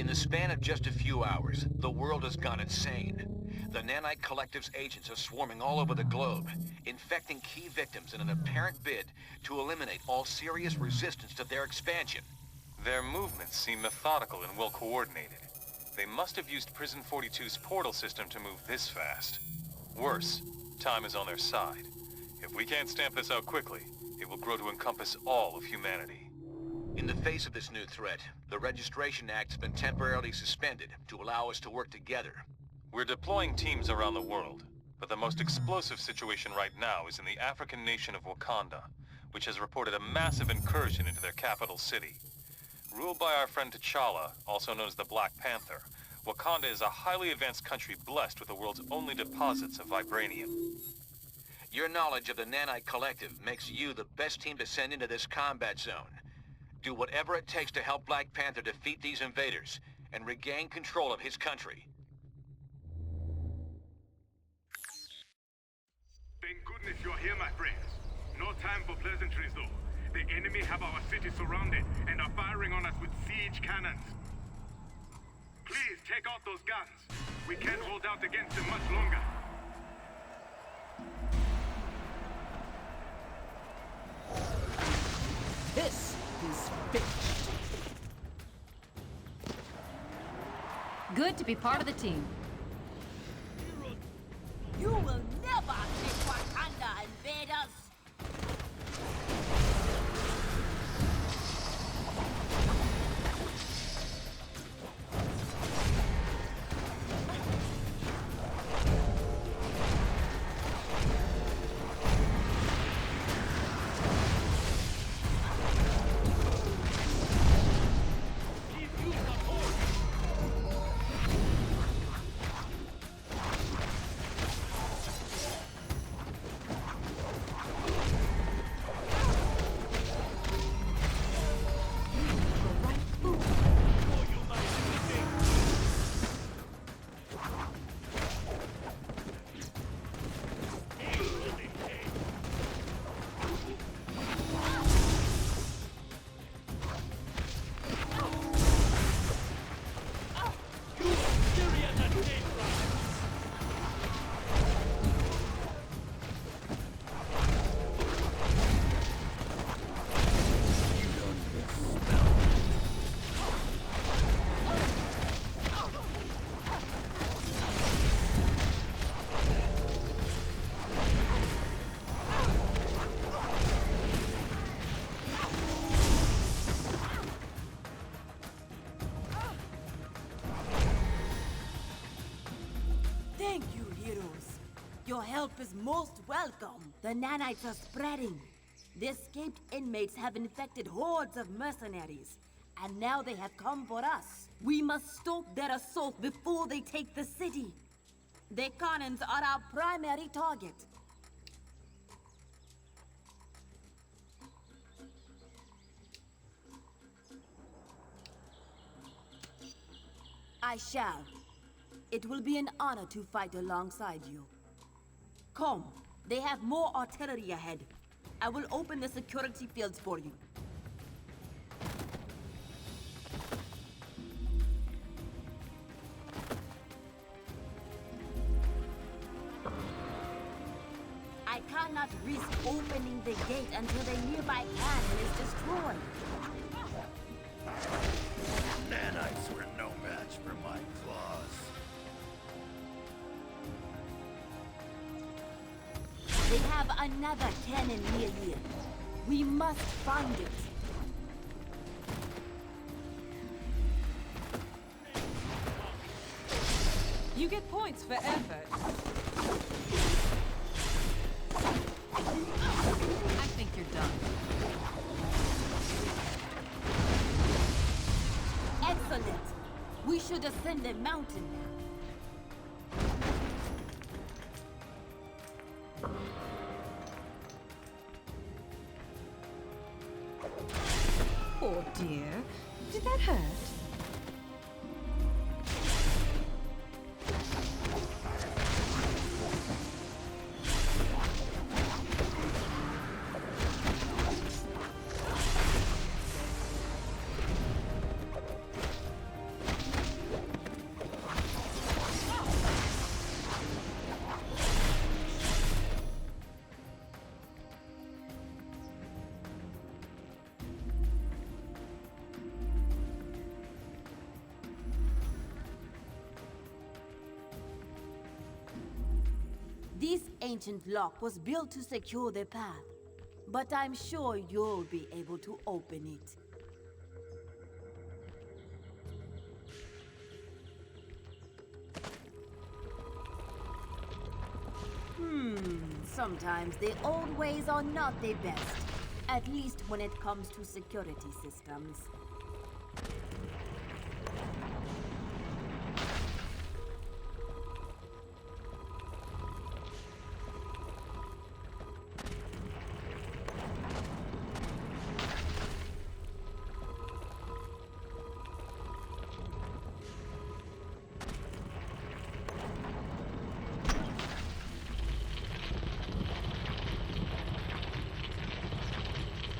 In the span of just a few hours, the world has gone insane. The Nanite Collective's agents are swarming all over the globe, infecting key victims in an apparent bid to eliminate all serious resistance to their expansion. Their movements seem methodical and well coordinated. They must have used Prison 42's portal system to move this fast. Worse, time is on their side. If we can't stamp this out quickly, it will grow to encompass all of humanity. In the face of this new threat, the Registration Act has been temporarily suspended to allow us to work together. We're deploying teams around the world, but the most explosive situation right now is in the African nation of Wakanda, which has reported a massive incursion into their capital city. Ruled by our friend T'Challa, also known as the Black Panther, Wakanda is a highly advanced country blessed with the world's only deposits of vibranium. Your knowledge of the Nanite Collective makes you the best team to send into this combat zone. Do whatever it takes to help Black Panther defeat these invaders and regain control of his country. Thank goodness you're here, my friends. No time for pleasantries, though. The enemy have our city surrounded and are firing on us with siege cannons. Please take out those guns. We can't hold out against them much longer. This is finished. Good to be part of the team. You will never take Wakanda, invaders! Thank you, heroes. Your help is most welcome. The nanites are spreading. The escaped inmates have infected hordes of mercenaries, and now they have come for us. We must stop their assault before they take the city. The cannons are our primary target. I shall. It will be an honor to fight alongside you. Come, they have more artillery ahead. I will open the security fields for you. I cannot risk opening the gate until the nearby cannon is destroyed. Nanites were no match for my claws. They have another cannon near here. We must find it. You get points for effort. I think you're done. Excellent. We should ascend the mountain now. Oh dear. Did that hurt? This ancient lock was built to secure the path, but I'm sure you'll be able to open it. Sometimes the old ways are not the best, at least when it comes to security systems.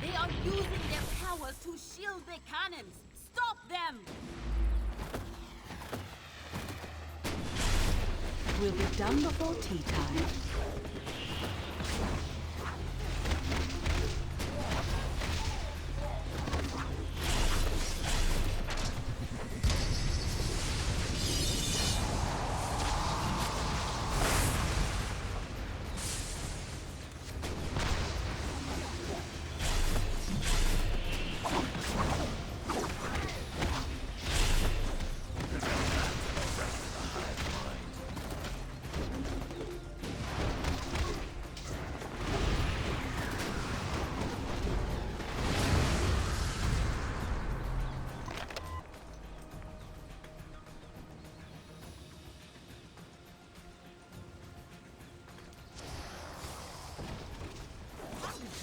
They are using their powers to shield the cannons! Stop them! We'll be done before tea time.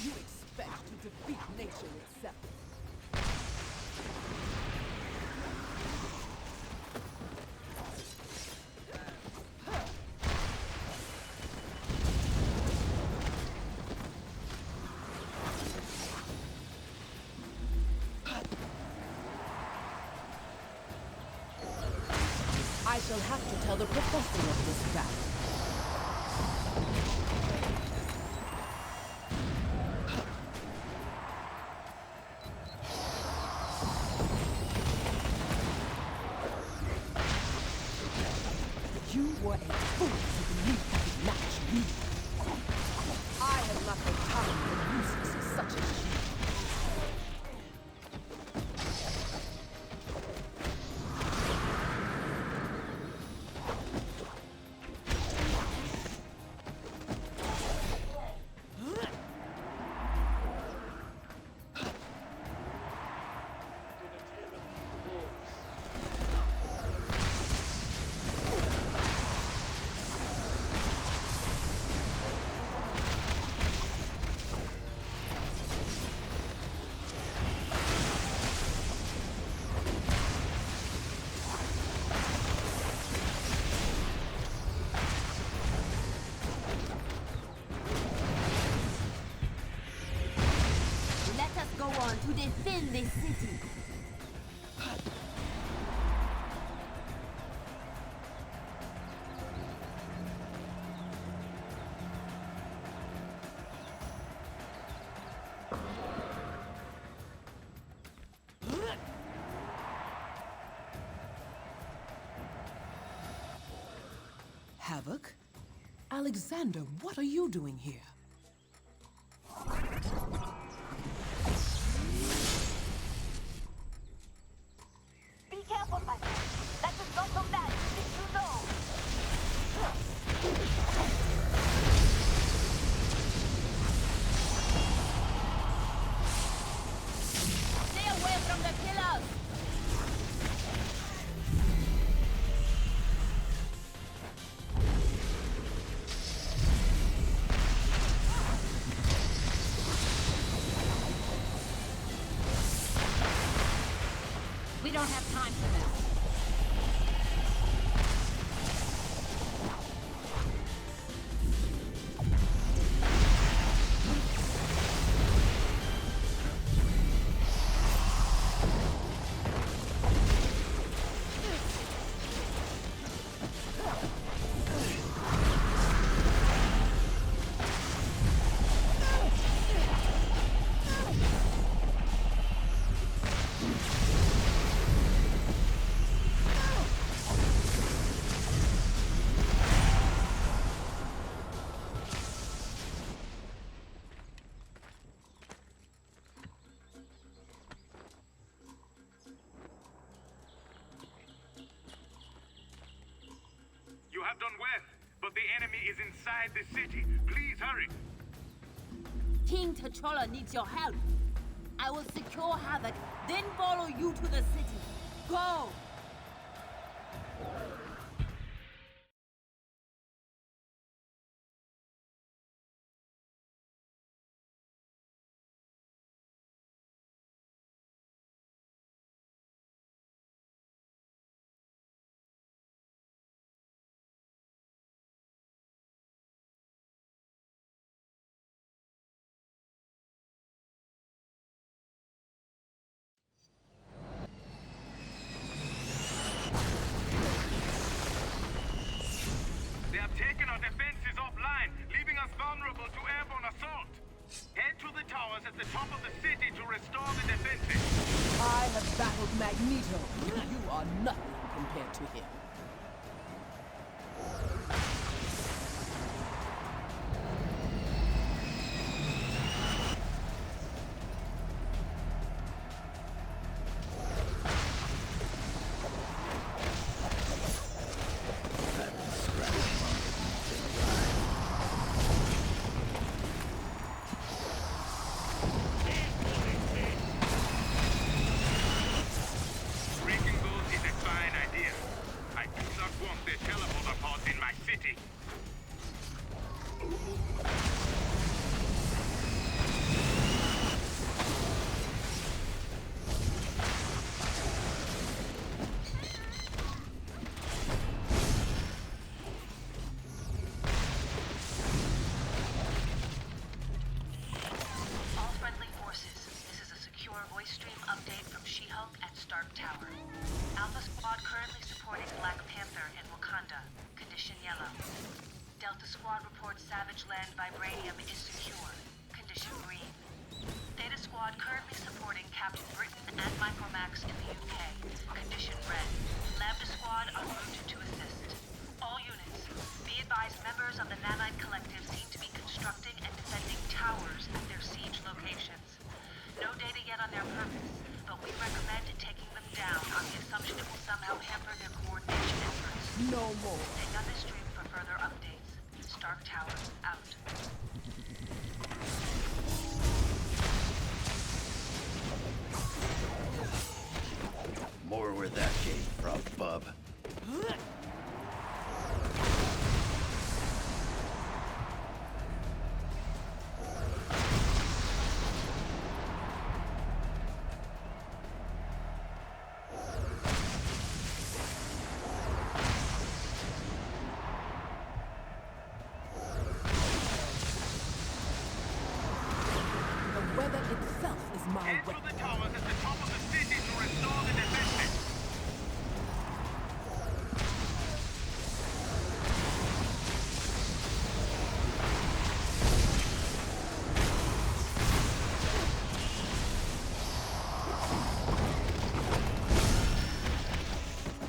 You expect to defeat nature itself. I shall have to tell the professor of this battle. You were a fool to believe you could match me. I have not the time for useless such as you. Let us go on to defend this city. Havoc? Alexander, what are you doing here? Be careful, my friend. That is not so bad, did you know? Stay away from the pillars! We don't have time for this. inside the city. Please hurry. King T'Challa needs your help. I will secure Havoc, then follow you to the city. Go! They have taken our defenses offline, leaving us vulnerable to airborne assault. Head to the towers at the top of the city to restore the defenses. I have battled Magneto. You are nothing compared to him. Breaking those is a fine idea. I do not want the teleporter pods in my city. All friendly forces, this is a secure voice stream update from She-Hulk at Stark Tower. Alpha Squad currently supporting Black Panther in Wakanda, condition yellow. Delta Squad reports Savage Land Vibranium is secure, condition green. Theta Squad currently supporting Captain Britain and Micromax in the UK, condition red. Lambda Squad en route to assist. All units, be advised members of the Nanite Collective seem to be constructing and defending towers at their siege locations. No data yet on their purpose, but we recommend taking them down on the assumption it will somehow hamper their coordination efforts. No more. Stay on the stream for further updates. Stark Tower, out. More where that came from, bub. The weather itself is my Head to weapon. the towers at the top of the city to restore the defenses.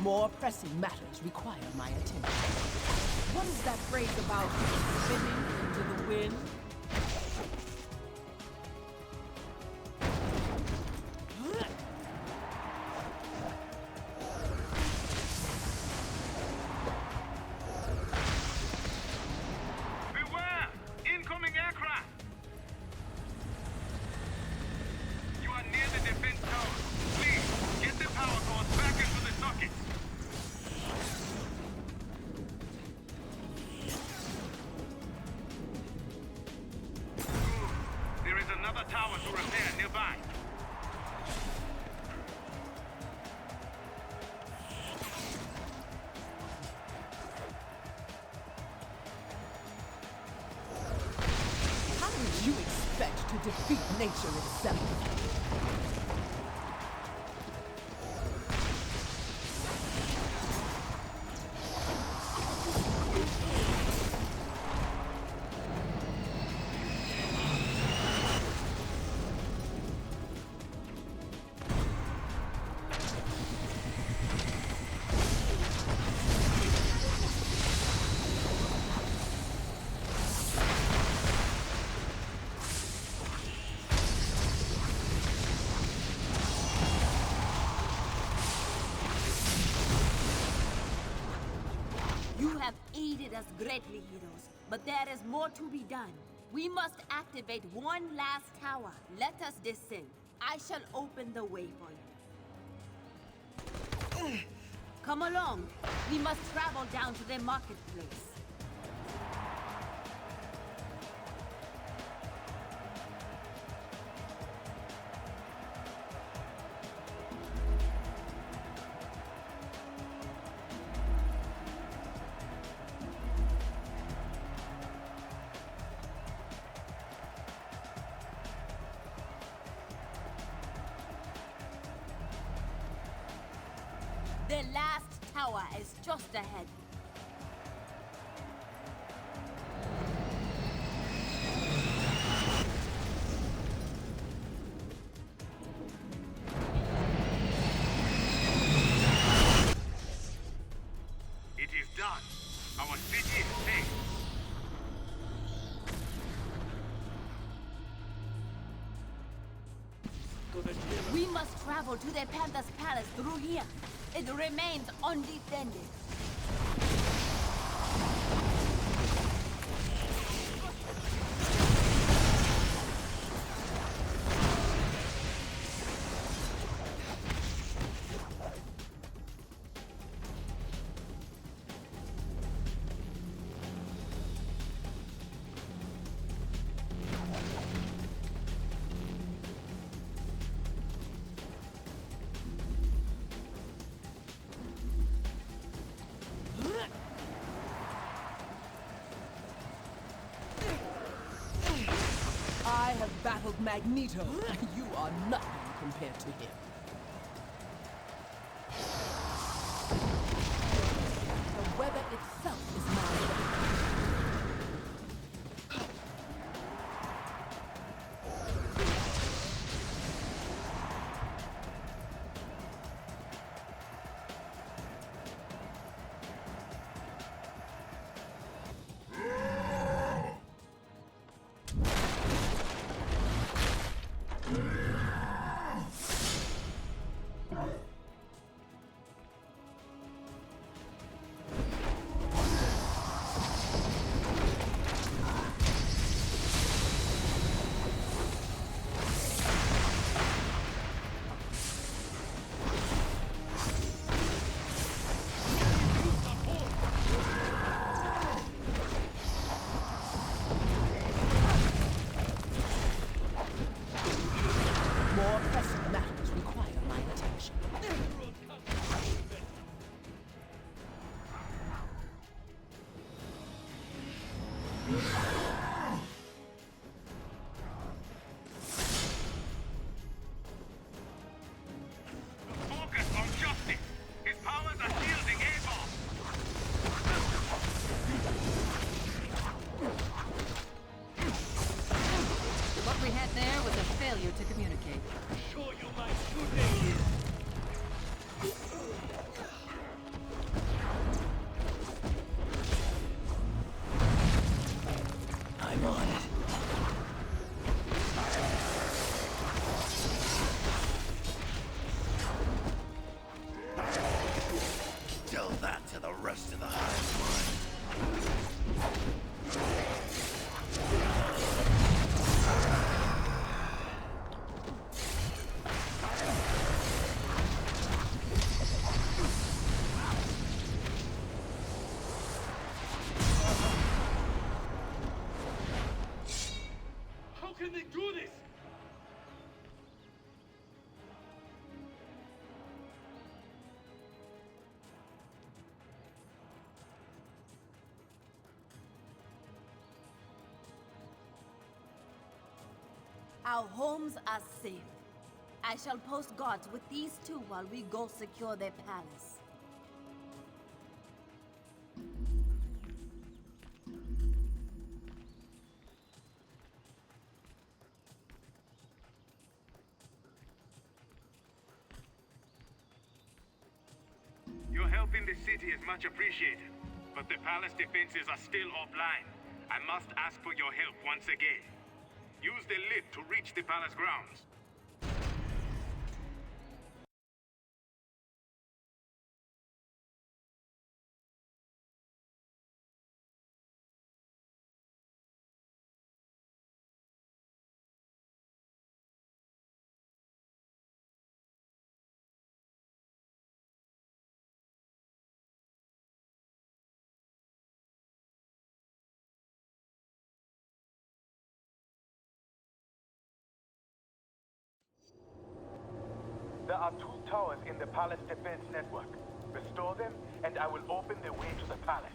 More pressing matters require my attention. What is that phrase about spinning into the wind? Beware! Incoming aircraft! You are near the defense tower. Please, get the power cords back into the sockets. Good. There is another tower to repair nearby. How did you expect to defeat nature itself? You have aided us greatly, heroes. But there is more to be done. We must activate one last tower. Let us descend. I shall open the way for you. Come along. We must travel down to the marketplace. The last tower is just ahead. It is done. Our city is safe. We must travel to the Panther's Palace through here. It remains undefended. I have battled Magneto. You are nothing compared to him. The weather itself is my weapon. More pressing matters require my attention. Focus on justice. His powers are shielding A-bomb. What we had there was a failure to communicate. Show you my shooting! I'm on it. Tell that to the rest of the hive mind. How can they do this? Our homes are safe. I shall post guards with these two while we go secure their palace. Your help in the city is much appreciated, but the palace defenses are still offline. I must ask for your help once again. Use the lift to reach the palace grounds. are 2 towers in the palace defense network. Restore them, and I will open the way to the palace.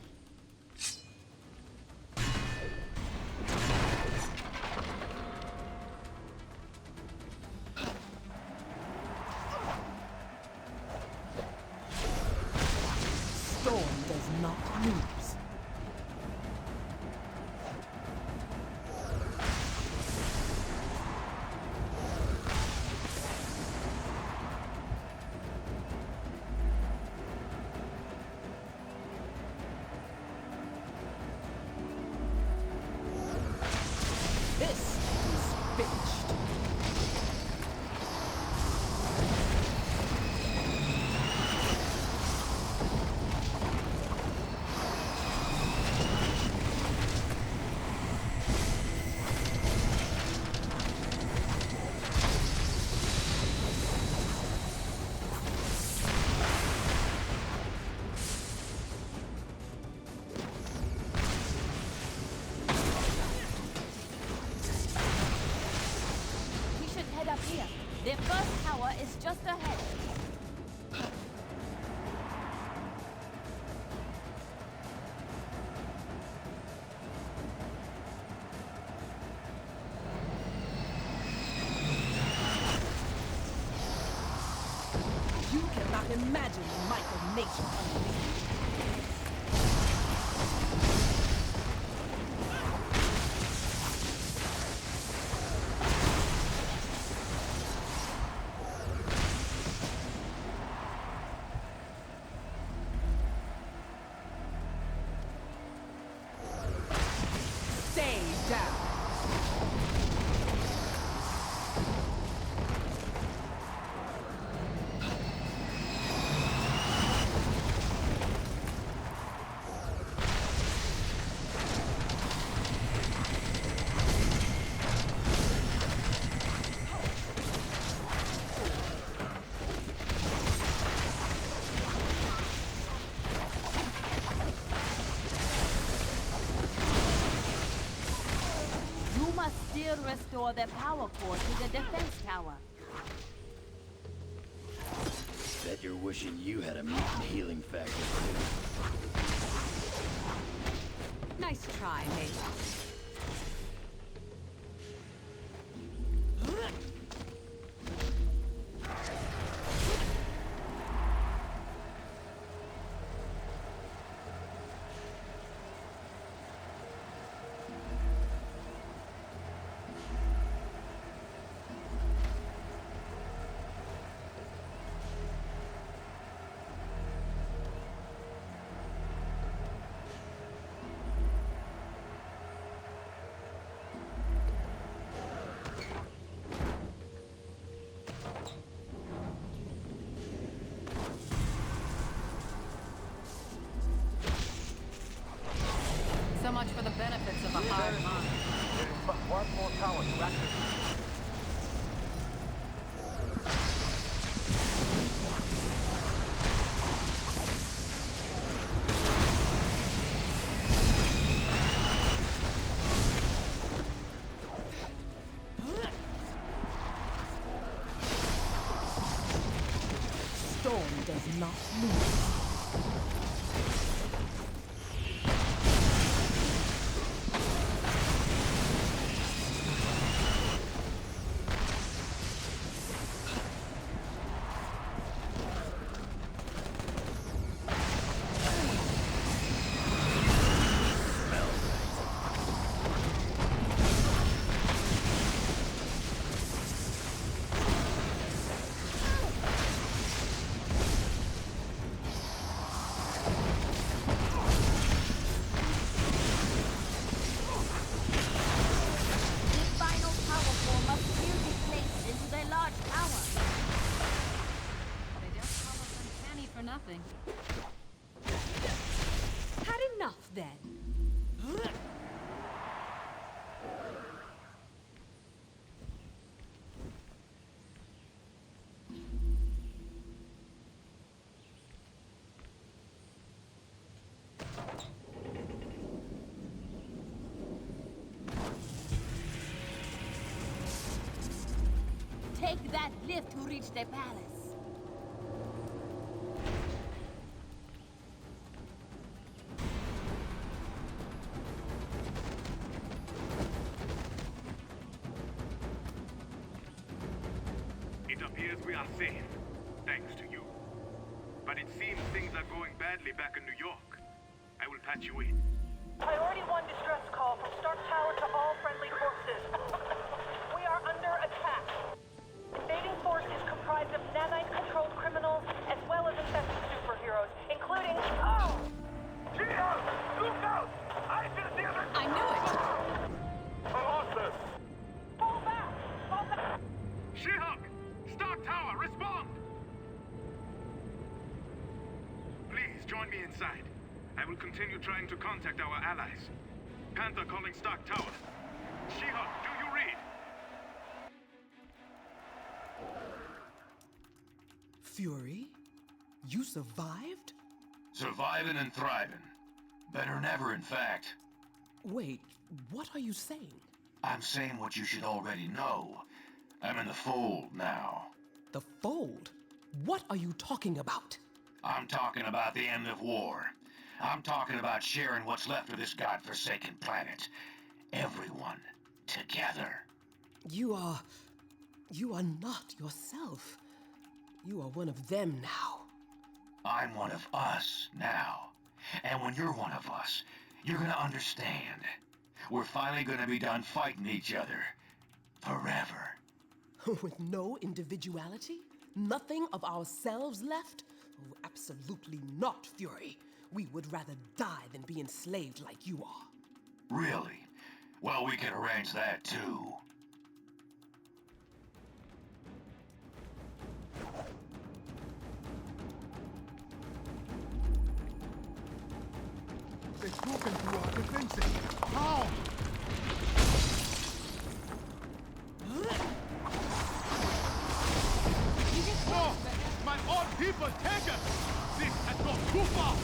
Storm does not lose. This is finished. We should head up here. Their first tower is just ahead. You cannot imagine the might of nature unleashed. Stay down. You must still restore the power core to the defense tower. Bet you're wishing you had a mutant healing factor too. Nice try, mate. So much for the benefits of a hard mind. There is but one more tower to activate. Storm does not lose. nothing. Had enough then. Take that lift to reach the palace. as we are safe, thanks to you. But it seems things are going badly back in New York. I will patch you in. Priority 1 distress call from Stark Tower to all friendly forces. We are under attack. Invading force is comprised of nanite-controlled criminals as well as infected superheroes, including... Oh! Geo! Look out! I see the other... I knew it! Colossus! Fall back! Fall back! She-Hulk! Stark Tower, respond! Please join me inside. I will continue trying to contact our allies. Panther calling Stark Tower. She-Hulk, do you read? Fury? You survived? Surviving and thriving. Better than ever, in fact. Wait, what are you saying? I'm saying what you should already know. I'm in the fold now. The Fold? What are you talking about? I'm talking about the end of war. I'm talking about sharing what's left of this godforsaken planet. Everyone together. You are not yourself. You are one of them now. I'm one of us now. And when you're one of us, you're gonna understand. We're finally gonna be done fighting each other. Forever. With no individuality? Nothing of ourselves left? Oh, absolutely not, Fury. We would rather die than be enslaved like you are. Really? Well, we can arrange that too. They've broken through our defenses. How? No! My own people take us! This has gone too far!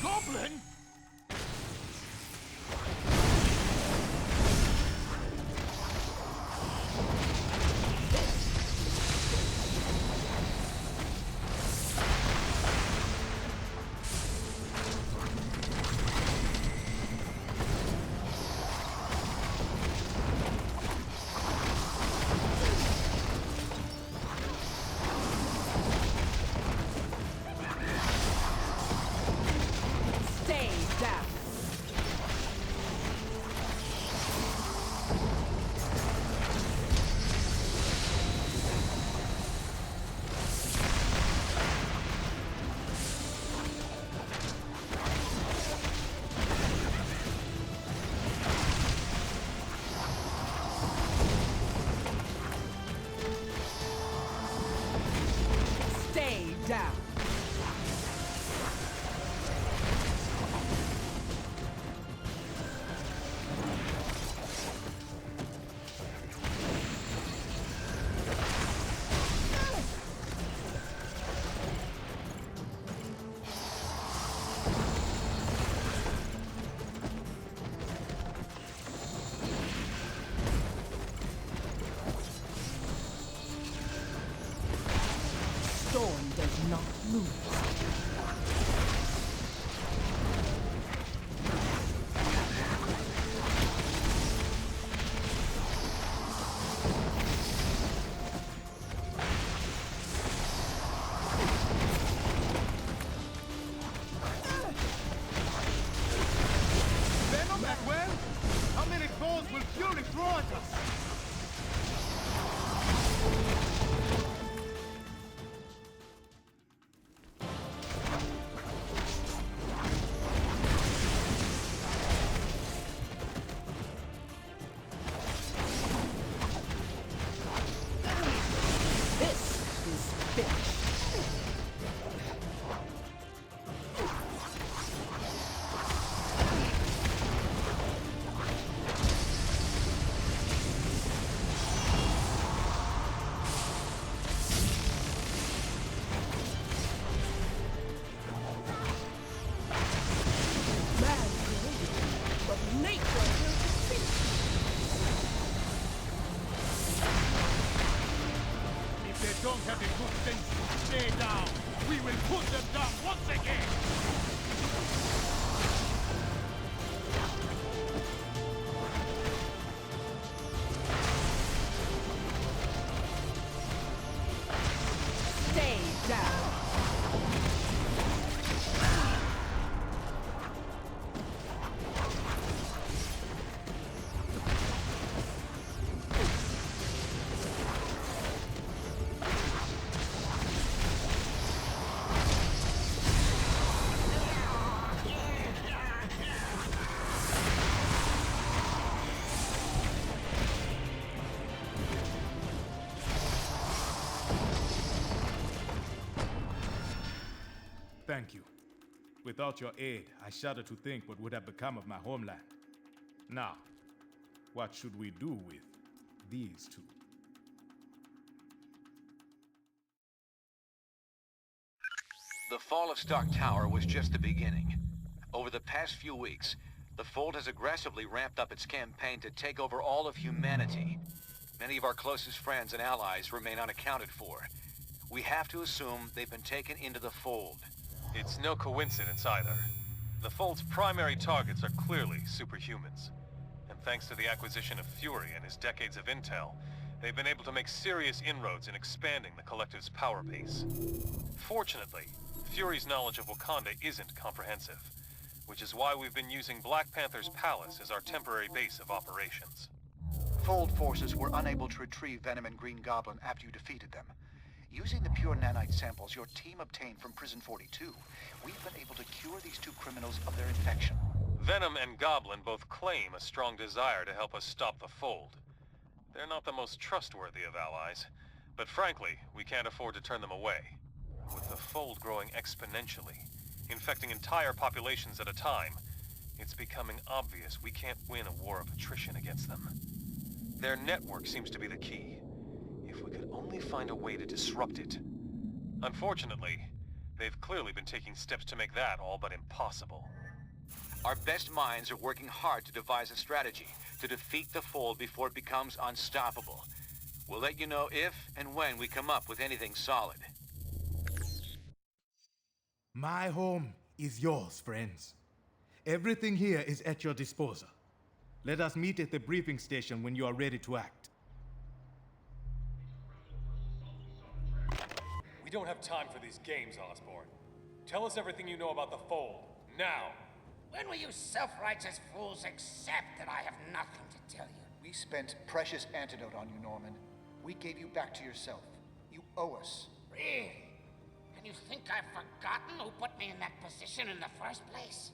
Goblin? Stay down. Stay down. Storm does not lose. Venom as well? How many balls will Fury throw at us? This is finished. Man created, but nature will defeat. If they don't have the good sense to stay down, we will put them down once again! Stay down. Thank you. Without your aid, I shudder to think what would have become of my homeland. Now, what should we do with these two? The fall of Stark Tower was just the beginning. Over the past few weeks, the Fold has aggressively ramped up its campaign to take over all of humanity. Many of our closest friends and allies remain unaccounted for. We have to assume they've been taken into the Fold. It's no coincidence either. The Fold's primary targets are clearly superhumans. And thanks to the acquisition of Fury and his decades of intel, they've been able to make serious inroads in expanding the Collective's power base. Fortunately, Fury's knowledge of Wakanda isn't comprehensive, which is why we've been using Black Panther's palace as our temporary base of operations. Fold forces were unable to retrieve Venom and Green Goblin after you defeated them. Using the pure nanite samples your team obtained from Prison 42, we've been able to cure these two criminals of their infection. Venom and Goblin both claim a strong desire to help us stop the Fold. They're not the most trustworthy of allies, but frankly, we can't afford to turn them away. With the Fold growing exponentially, infecting entire populations at a time, it's becoming obvious we can't win a war of attrition against them. Their network seems to be the key. If we could only find a way to disrupt it. Unfortunately, they've clearly been taking steps to make that all but impossible. Our best minds are working hard to devise a strategy to defeat the Fold before it becomes unstoppable. We'll let you know if and when we come up with anything solid. My home is yours, friends. Everything here is at your disposal. Let us meet at the briefing station when you are ready to act. We don't have time for these games, Osborn. Tell us everything you know about the Fold, now! When will you self-righteous fools accept that I have nothing to tell you? We spent precious antidote on you, Norman. We gave you back to yourself. You owe us. Really? And you think I've forgotten who put me in that position in the first place?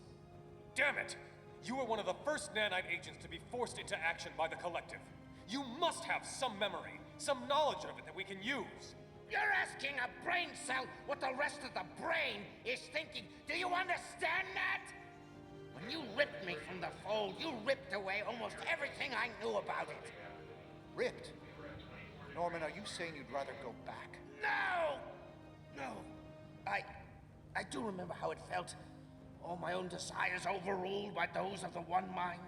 Damn it! You were one of the first nanite agents to be forced into action by the Collective. You must have some memory, some knowledge of it that we can use. You're asking a brain cell what the rest of the brain is thinking. Do you understand that? When you ripped me from the Fold, you ripped away almost everything I knew about it. Ripped? Norman, are you saying you'd rather go back? No! No. I do remember how it felt. All my own desires overruled by those of the One Mind.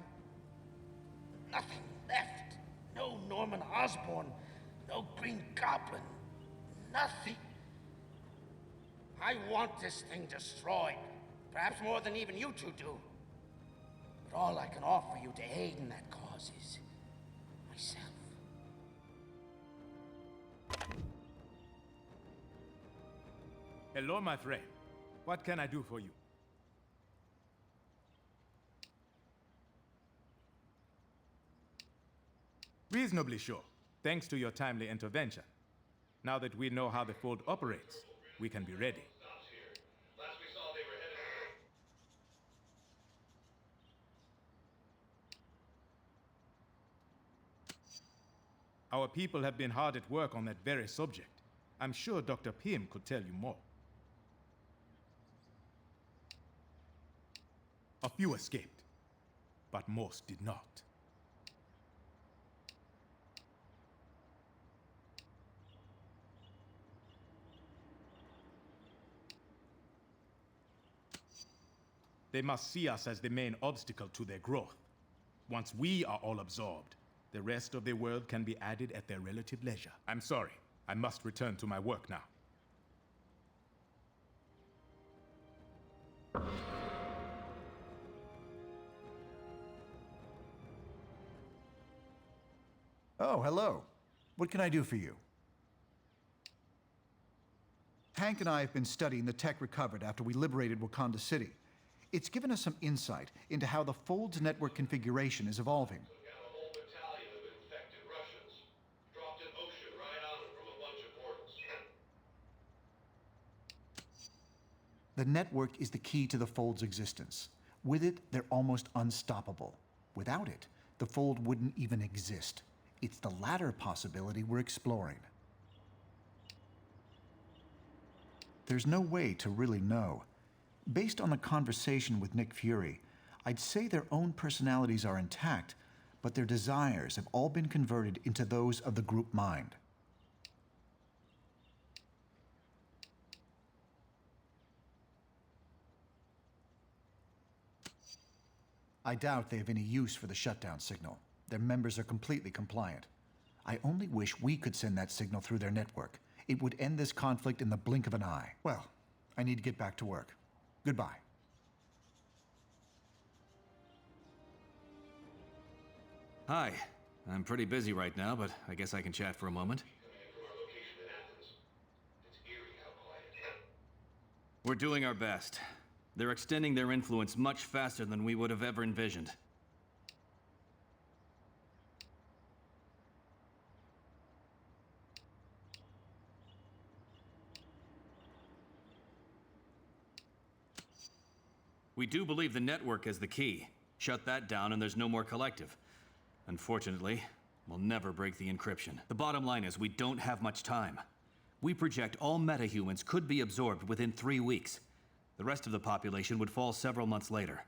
Nothing left. No Norman Osborn. No Green Goblin. Nothing. I want this thing destroyed. Perhaps more than even you two do. But all I can offer you to aid in that cause is myself. Hello, my friend. What can I do for you? Reasonably sure, thanks to your timely intervention. Now that we know how the Fold operates, we can be ready. Our people have been hard at work on that very subject. I'm sure Dr. Pym could tell you more. A few escaped, but most did not. They must see us as the main obstacle to their growth. Once we are all absorbed, the rest of the world can be added at their relative leisure. I'm sorry, I must return to my work now. Oh, hello. What can I do for you? Hank and I have been studying the tech recovered after we liberated Wakanda City. It's given us some insight into how the Fold's network configuration is evolving. The network is the key to the Fold's existence. With it, they're almost unstoppable. Without it, the Fold wouldn't even exist. It's the latter possibility we're exploring. There's no way to really know. Based on a conversation with Nick Fury, I'd say their own personalities are intact, but their desires have all been converted into those of the group mind. I doubt they have any use for the shutdown signal. Their members are completely compliant. I only wish we could send that signal through their network. It would end this conflict in the blink of an eye. Well, I need to get back to work. Goodbye. Hi. I'm pretty busy right now, but I guess I can chat for a moment. We're doing our best. They're extending their influence much faster than we would have ever envisioned. We do believe the network is the key. Shut that down and there's no more collective. Unfortunately, we'll never break the encryption. The bottom line is we don't have much time. We project all metahumans could be absorbed within 3 weeks. The rest of the population would fall several months later.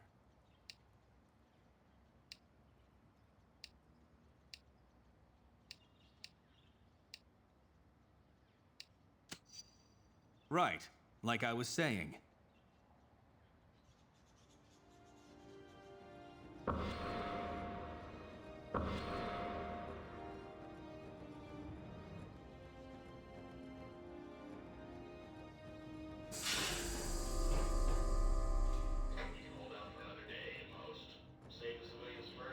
Right, like I was saying.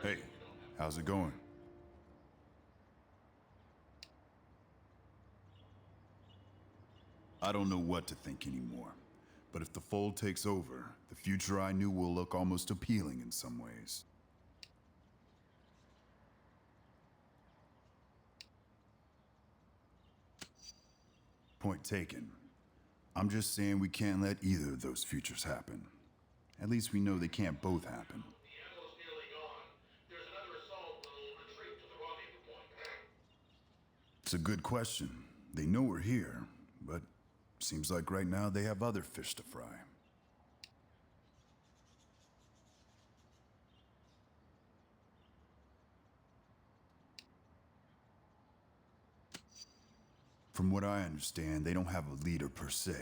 Hey, how's it going? I don't know what to think anymore. But if the Fold takes over, the future I knew will look almost appealing in some ways. Point taken. I'm just saying we can't let either of those futures happen. At least we know they can't both happen. It's a good question. They know we're here, but seems like right now they have other fish to fry. From what I understand, they don't have a leader per se,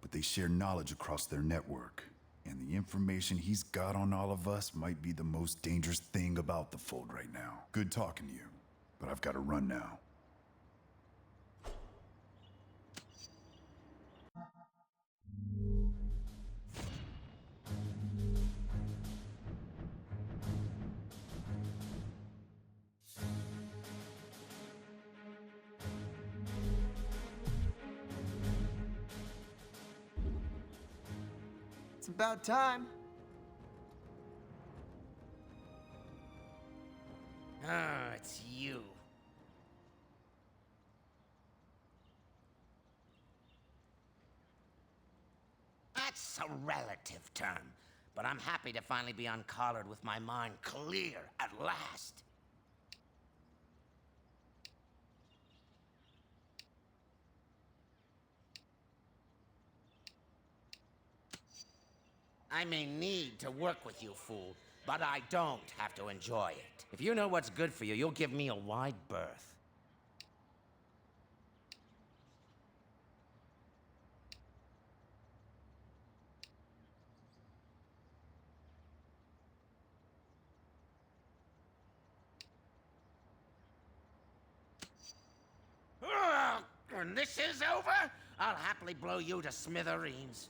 but they share knowledge across their network. And the information he's got on all of us might be the most dangerous thing about the Fold right now. Good talking to you, but I've got to run now. It's about time. Ah, it's you. That's a relative term, but I'm happy to finally be uncollared with my mind clear at last. I may need to work with you, fool, but I don't have to enjoy it. If you know what's good for you, you'll give me a wide berth. When this is over, I'll happily blow you to smithereens.